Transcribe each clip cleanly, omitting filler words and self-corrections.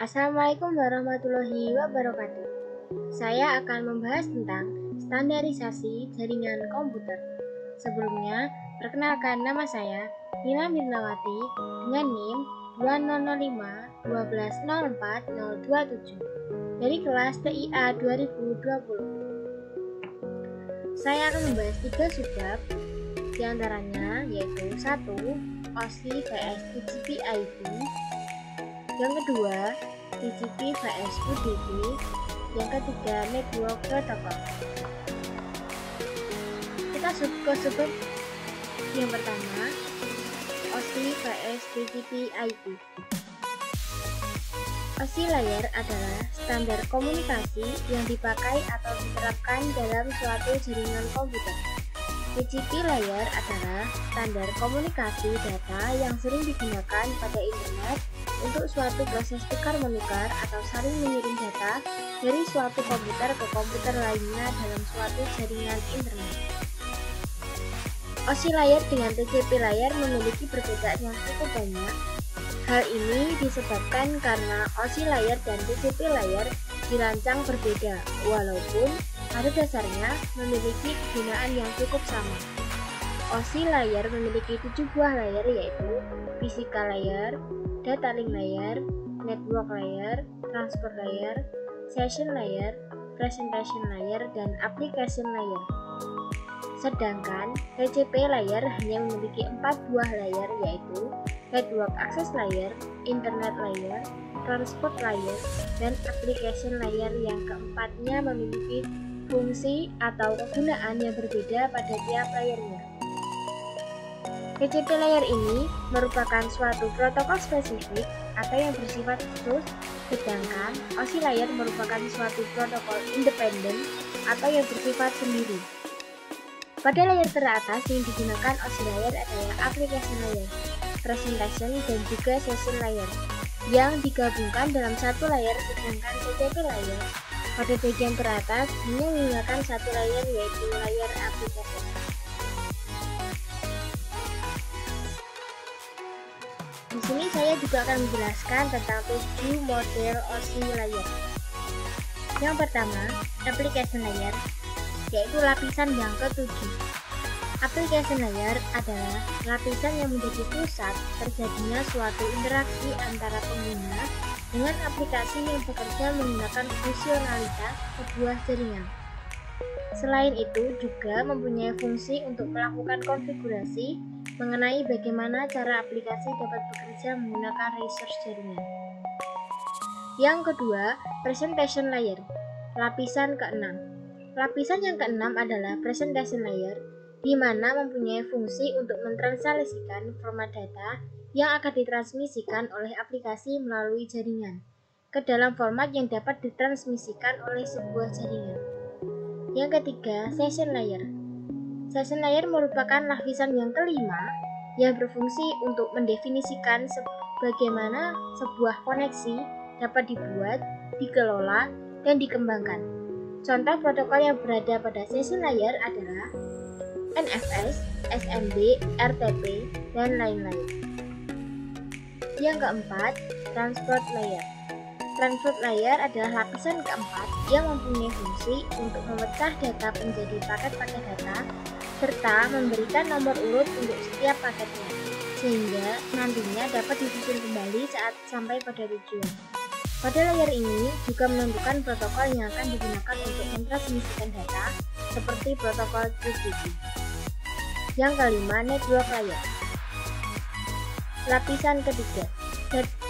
Assalamualaikum warahmatullahi wabarakatuh. Saya akan membahas tentang standarisasi jaringan komputer. Sebelumnya, perkenalkan nama saya Nila Mirnawati dengan NIM 2005 1204027 dari kelas TIA 2020. Saya akan membahas 3 subbab, diantaranya yaitu 1. OSI vs TCP IP, yang kedua TCP vs UDP, yang ketiga network protocol. Kita ke subbab yang pertama, OSI vs TCP IP. OSI layer adalah standar komunikasi yang dipakai atau diterapkan dalam suatu jaringan komputer. TCP layer adalah standar komunikasi data yang sering digunakan pada internet untuk suatu proses tukar-menukar atau saling mengirim data dari suatu komputer ke komputer lainnya dalam suatu jaringan internet. OSI layer dengan TCP layer memiliki perbedaan yang cukup banyak. Hal ini disebabkan karena OSI layer dan TCP layer dirancang berbeda, walaupun pada dasarnya memiliki kegunaan yang cukup sama. OSI layer memiliki 7 buah layer, yaitu physical layer, data link layer, network layer, transport layer, session layer, presentation layer, dan application layer. Sedangkan TCP layer hanya memiliki 4 buah layer, yaitu network access layer, internet layer, transport layer, dan application layer yang keempatnya memiliki fungsi atau kegunaan yang berbeda pada tiap layernya. TCP layer ini merupakan suatu protokol spesifik atau yang bersifat khusus, sedangkan OSI layer merupakan suatu protokol independen atau yang bersifat sendiri. Pada layer teratas yang digunakan OSI layer adalah application layer, presentation, dan juga session layer yang digabungkan dalam satu layer, sedangkan TCP layer pada bagian teratas hanya menggunakan satu layer, yaitu layer application. Di sini saya juga akan menjelaskan tentang 7 model OSI layer. Yang pertama, application layer, yaitu lapisan yang ke-7. Application layer adalah lapisan yang menjadi pusat terjadinya suatu interaksi antara pengguna dengan aplikasi yang bekerja menggunakan fungsionalitas sebuah jaringan. Selain itu, juga mempunyai fungsi untuk melakukan konfigurasi mengenai bagaimana cara aplikasi dapat bekerja menggunakan resource jaringan. Yang kedua, presentation layer, lapisan ke-6. Lapisan yang ke-6 adalah presentation layer, di mana mempunyai fungsi untuk mentranslasikan format data yang akan ditransmisikan oleh aplikasi melalui jaringan ke dalam format yang dapat ditransmisikan oleh sebuah jaringan. Yang ketiga, session layer. Session layer merupakan lapisan yang kelima yang berfungsi untuk mendefinisikan bagaimana sebuah koneksi dapat dibuat, dikelola, dan dikembangkan. Contoh protokol yang berada pada session layer adalah NFS, SMB, RTP, dan lain-lain. Yang keempat, transport layer. Transport layer adalah lapisan keempat yang mempunyai fungsi untuk memecah data menjadi paket-paket data serta memberikan nomor urut untuk setiap paketnya, sehingga nantinya dapat disusun kembali saat sampai pada tujuan. Pada layer ini juga menentukan protokol yang akan digunakan untuk mentransmisikan data, seperti protokol TCP. Yang kelima, network layer. Lapisan ketiga.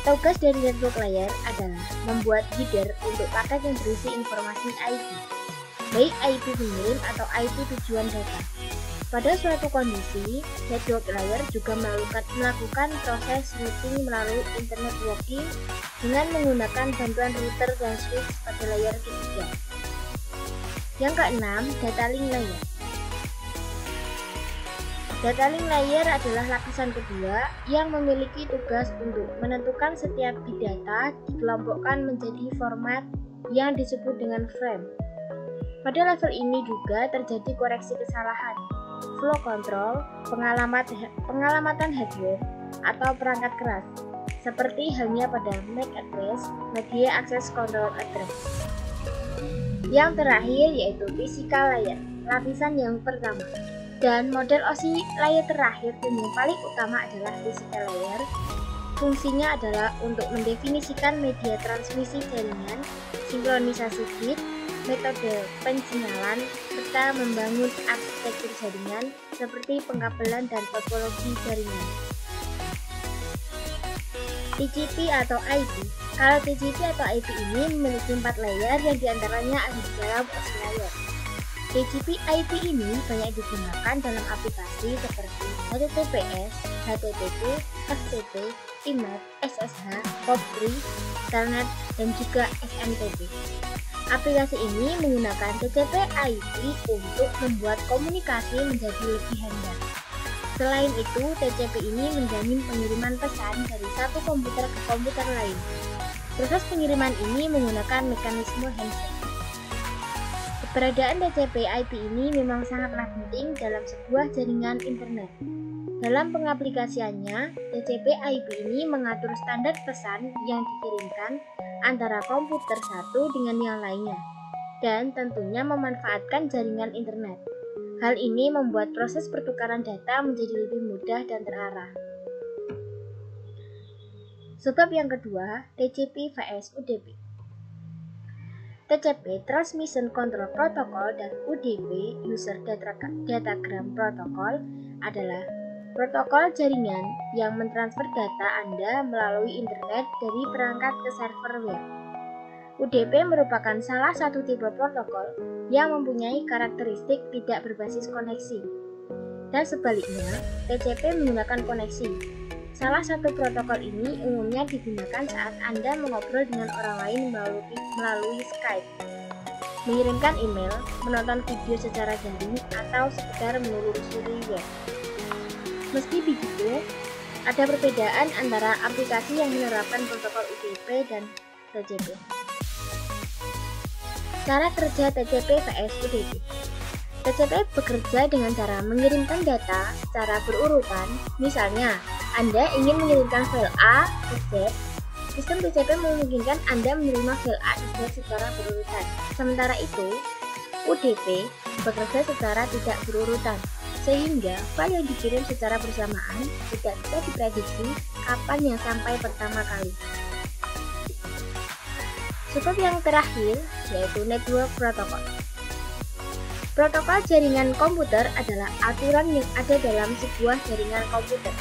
Tugas dari network layer adalah membuat header untuk paket yang berisi informasi IP, baik IP pengirim atau IP tujuan data. Pada suatu kondisi, network layer juga melakukan proses routing melalui internet working dengan menggunakan bantuan router dan switch pada layer ketiga. Yang keenam, data link layer. Data link layer adalah lapisan kedua yang memiliki tugas untuk menentukan setiap bit data dikelompokkan menjadi format yang disebut dengan frame. Pada level ini juga terjadi koreksi kesalahan, flow control, pengalamatan hardware, atau perangkat keras, seperti halnya pada MAC address, Media Access Control Address. Yang terakhir yaitu physical layer, lapisan yang pertama. Dan model OSI layer terakhir dan yang paling utama adalah physical layer. Fungsinya adalah untuk mendefinisikan media transmisi jaringan, sinkronisasi bit, metode pensinyalan, serta membangun arsitektur jaringan seperti pengkabelan dan topologi jaringan. TCP atau IP. Kalau TCP atau IP ini memiliki 4 layer yang diantaranya ada di dalam OSI layer. TCP IP ini banyak digunakan dalam aplikasi seperti HTTPS, HTTP, FTP, IMAP, SSH, POP3, Telnet, dan juga SMTP. Aplikasi ini menggunakan TCP IP untuk membuat komunikasi menjadi lebih handal. Selain itu, TCP ini menjamin pengiriman pesan dari satu komputer ke komputer lain. Proses pengiriman ini menggunakan mekanisme handshake. Keberadaan TCP IP ini memang sangatlah penting dalam sebuah jaringan internet. Dalam pengaplikasiannya, TCP IP ini mengatur standar pesan yang dikirimkan antara komputer satu dengan yang lainnya, dan tentunya memanfaatkan jaringan internet. Hal ini membuat proses pertukaran data menjadi lebih mudah dan terarah. Sebab yang kedua, TCP vs UDP. TCP Transmission Control Protocol dan UDP User Datagram Protocol adalah protokol jaringan yang mentransfer data Anda melalui internet dari perangkat ke server web. UDP merupakan salah satu tipe protokol yang mempunyai karakteristik tidak berbasis koneksi. Dan sebaliknya, TCP menggunakan koneksi. Salah satu protokol ini umumnya digunakan saat Anda mengobrol dengan orang lain melalui Skype, mengirimkan email, menonton video secara daring, atau sekedar menelusuri web. Meski begitu, ada perbedaan antara aplikasi yang menerapkan protokol UDP dan TCP. Cara kerja TCP vs UDP. TCP bekerja dengan cara mengirimkan data secara berurutan. Misalnya, Anda ingin mengirimkan file A ke Z, sistem TCP memungkinkan Anda menerima file A ke Z secara berurutan. Sementara itu, UDP bekerja secara tidak berurutan, sehingga file yang dikirim secara bersamaan tidak bisa diprediksi kapan yang sampai pertama kali. Sebab yang terakhir yaitu network protocol. Protokol jaringan komputer adalah aturan yang ada dalam sebuah jaringan komputer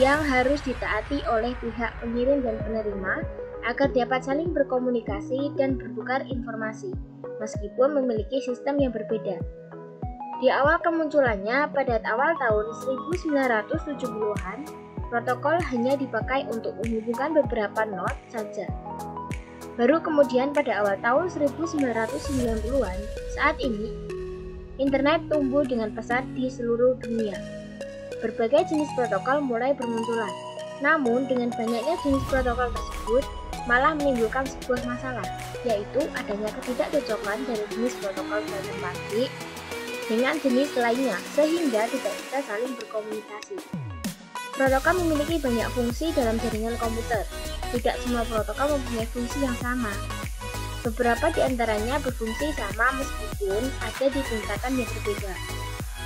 yang harus ditaati oleh pihak pengirim dan penerima agar dapat saling berkomunikasi dan bertukar informasi, meskipun memiliki sistem yang berbeda. Di awal kemunculannya pada awal tahun 1970-an, protokol hanya dipakai untuk menghubungkan beberapa node saja. Baru kemudian pada awal tahun 1990-an, saat ini, internet tumbuh dengan pesat di seluruh dunia. Berbagai jenis protokol mulai bermunculan. Namun, dengan banyaknya jenis protokol tersebut, malah menimbulkan sebuah masalah, yaitu adanya ketidakcocokan dari jenis protokol jaringan pabrik dengan jenis lainnya, sehingga tidak bisa saling berkomunikasi. Protokol memiliki banyak fungsi dalam jaringan komputer. Tidak semua protokol mempunyai fungsi yang sama. Beberapa di antaranya berfungsi sama meskipun ada di tingkatan yang berbeda.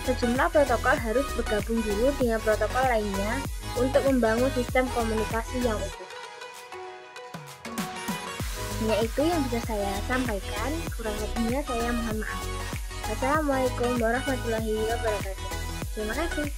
Sejumlah protokol harus bergabung dulu dengan protokol lainnya untuk membangun sistem komunikasi yang utuh. Hanya itu yang bisa saya sampaikan, kurang lebihnya saya mohon maaf. Wassalamualaikum warahmatullahi wabarakatuh. Terima kasih.